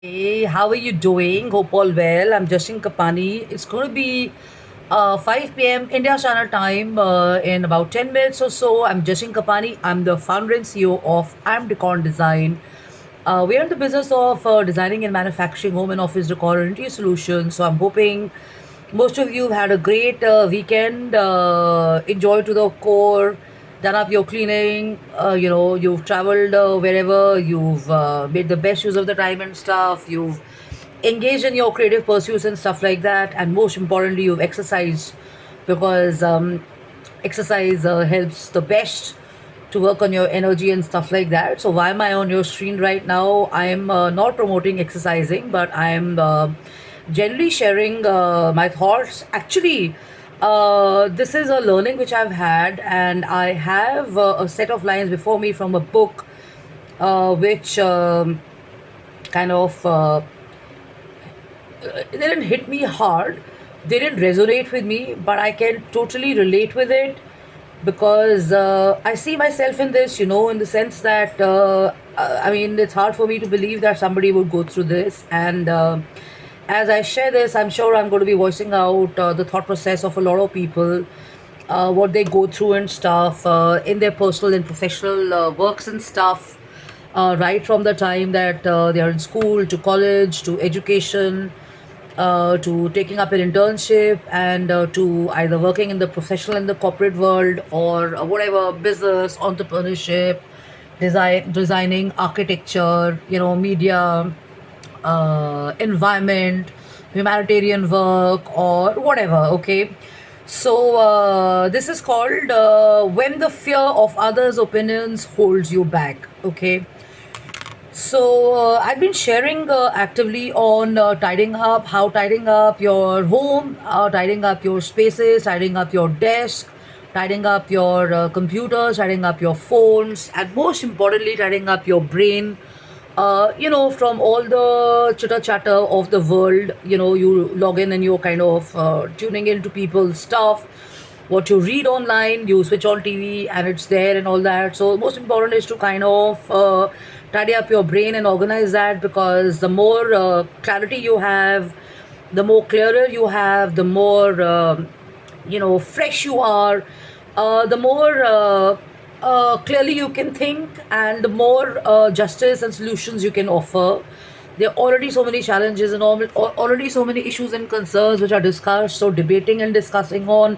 Hey, how are you doing? Hope all well. I'm Justin Kapani. It's going to be 5 p.m. India Standard Time in about 10 minutes or so. I'm Justin Kapani. I'm the founder and CEO of I'm Decor Design. We're in the business of designing and manufacturing home and office decor and interior solutions. So I'm hoping most of you have had a great weekend, enjoyed to the core, done up your cleaning, you've traveled wherever, you've made the best use of the time and stuff, you've engaged in your creative pursuits and stuff like that, and most importantly, you've exercised because exercise helps the best to work on your energy and stuff like that. So why am I on your screen right now? I am not promoting exercising, but I am generally sharing my thoughts. Actually, this is a learning which I've had, and I have a set of lines before me from a book which kind of they didn't hit me hard, they didn't resonate with me, but I can totally relate with it because I see myself in this, in the sense that I mean, it's hard for me to believe that somebody would go through this. And as I share this, I'm sure I'm going to be voicing out the thought process of a lot of people, what they go through and stuff in their personal and professional works and stuff, right from the time that they are in school to college to education to taking up an internship and to either working in the professional and the corporate world or whatever business entrepreneurship, designing architecture, media, environment, humanitarian work, or whatever. Okay, so this is called when the fear of others opinions holds you back. Okay, so I've been sharing actively on tidying up, how tidying up your home, tidying up your spaces, tidying up your desk, tidying up your computers, tidying up your phones, and most importantly, tidying up your brain. From all the chitter chatter of the world, you log in and you're kind of tuning into people's stuff, what you read online, you switch on TV and it's there and all that. So most important is to kind of tidy up your brain and organize that, because the more clarity you have, the more clearer you have, the more fresh you are, the more clearly you can think, and the more justice and solutions you can offer. There are already so many challenges and already so many issues and concerns which are discussed. So debating and discussing on,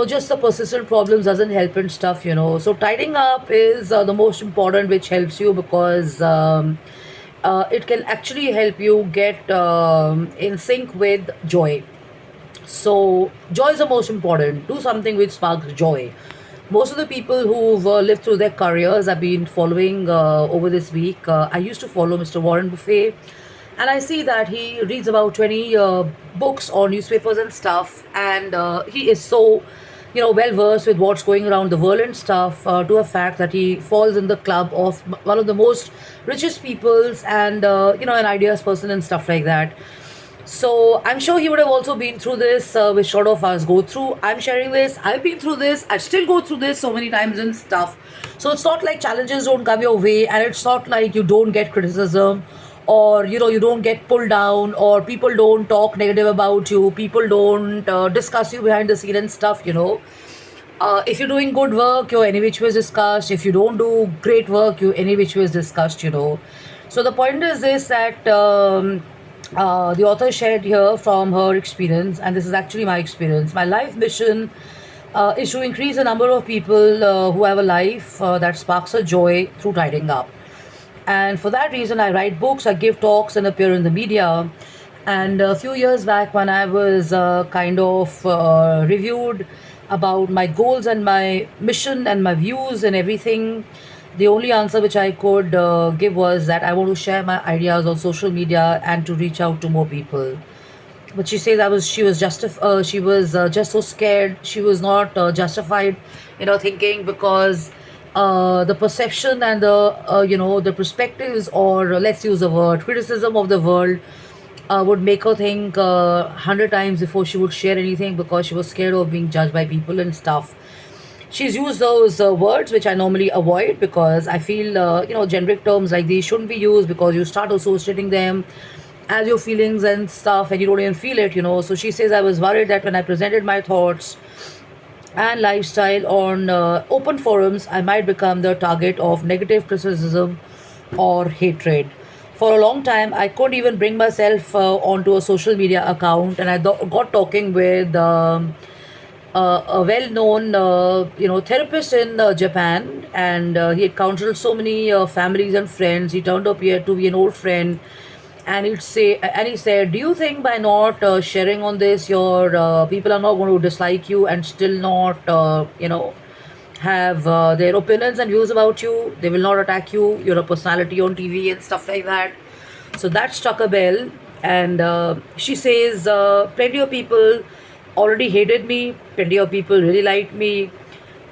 just the persistent problems doesn't help and stuff. So tidying up is the most important, which helps you because it can actually help you get in sync with joy. So joy is the most important. Do something which sparks joy. Most of the people who've lived through their careers I've been following over this week. I used to follow Mr. Warren Buffett, and I see that he reads about 20 books or newspapers and stuff, and he is so, well versed with what's going around the world and stuff, to a fact that he falls in the club of one of the most richest peoples and, an ideas person and stuff like that. So I'm sure he would have also been through this, which sort of us go through. I'm sharing this. I've been through this. I still go through this so many times and stuff. So it's not like challenges don't come your way, and it's not like you don't get criticism, or you don't get pulled down, or people don't talk negative about you. People don't discuss you behind the scene and stuff. If you're doing good work, you're any which way is discussed. If you don't do great work, you any which way is discussed. So the point is this, that. The author shared here from her experience, and this is actually my experience. My life mission is to increase the number of people who have a life that sparks a joy through tidying up. And for that reason, I write books, I give talks, and appear in the media. And a few years back, when I was kind of reviewed about my goals and my mission and my views and everything, the only answer which I could give was that I want to share my ideas on social media and to reach out to more people. But she says she was just so scared. She was not justified, thinking, because the perception and the perspectives, or let's use the word criticism of the world, would make her think 100 times before she would share anything, because she was scared of being judged by people and stuff. she's used those words which I normally avoid, because I feel generic terms like these shouldn't be used, because you start associating them as your feelings and stuff, and you don't even feel it. So she says, I was worried that when I presented my thoughts and lifestyle on open forums, I might become the target of negative criticism or hatred. For a long time, I couldn't even bring myself onto a social media account, and I got talking with a well-known, therapist in Japan, and he had counseled so many families and friends. He turned up here to be an old friend, and he said, "Do you think by not sharing on this, your people are not going to dislike you and still not, have their opinions and views about you? They will not attack you. You're a personality on TV and stuff like that." So that struck a bell, and she says, "Plenty of people already hated me. Plenty of people really liked me.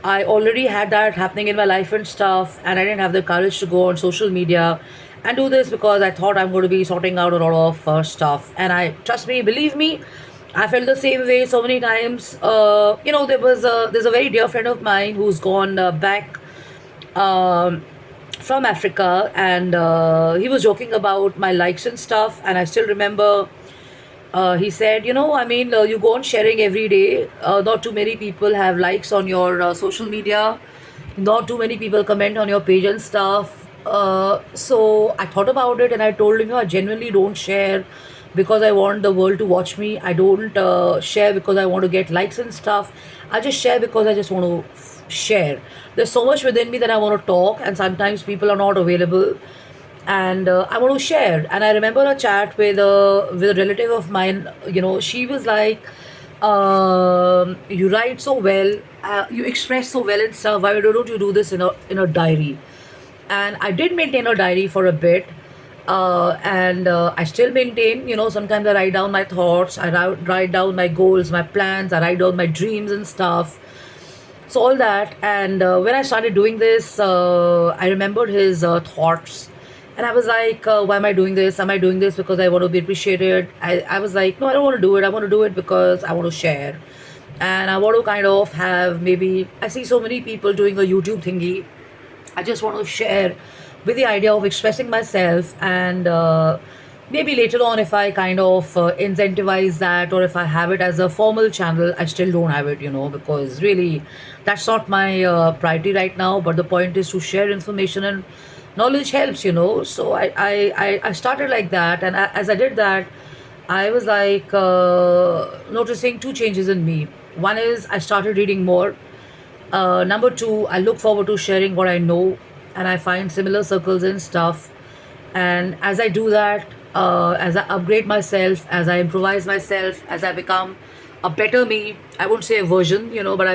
I already had that happening in my life and stuff, and I didn't have the courage to go on social media and do this, because I thought I'm going to be sorting out a lot of stuff. And I, trust me, believe me, I felt the same way so many times. There's a very dear friend of mine who's gone back um, from Africa, and he was joking about my likes and stuff. And I still remember he said, you go on sharing every day. Not too many people have likes on your social media. Not too many people comment on your page and stuff. So I thought about it, and I told him, I genuinely don't share because I want the world to watch me. I don't share because I want to get likes and stuff. I just share because I just want to share. There's so much within me that I want to talk, and sometimes people are not available, and I want to share. And I remember a chat with a relative of mine. She was like, "You write so well, you express so well and stuff. Why don't you do this in a diary?" And I did maintain a diary for a bit, and I still maintain. Sometimes I write down my thoughts, I write down my goals, my plans, I write down my dreams and stuff. So all that, and when I started doing this, I remembered his thoughts, and I was like, why am I doing this? Am I doing this because I want to be appreciated? I was like, no, I don't want to do it. I want to do it because I want to share, and I want to kind of have, maybe I see so many people doing a YouTube thingy. I just want to share with the idea of expressing myself, and maybe later on, if I kind of incentivize that, or if I have it as a formal channel, I still don't have it, because really that's not my priority right now. But the point is to share information, and knowledge helps, So I started like that, and as I did that, I was like noticing two changes in me. One is I started reading more. Number two, I look forward to sharing what I know, and I find similar circles and stuff. And as I do that, as I upgrade myself, as I improvise myself, as I become a better me, I won't say a version, but I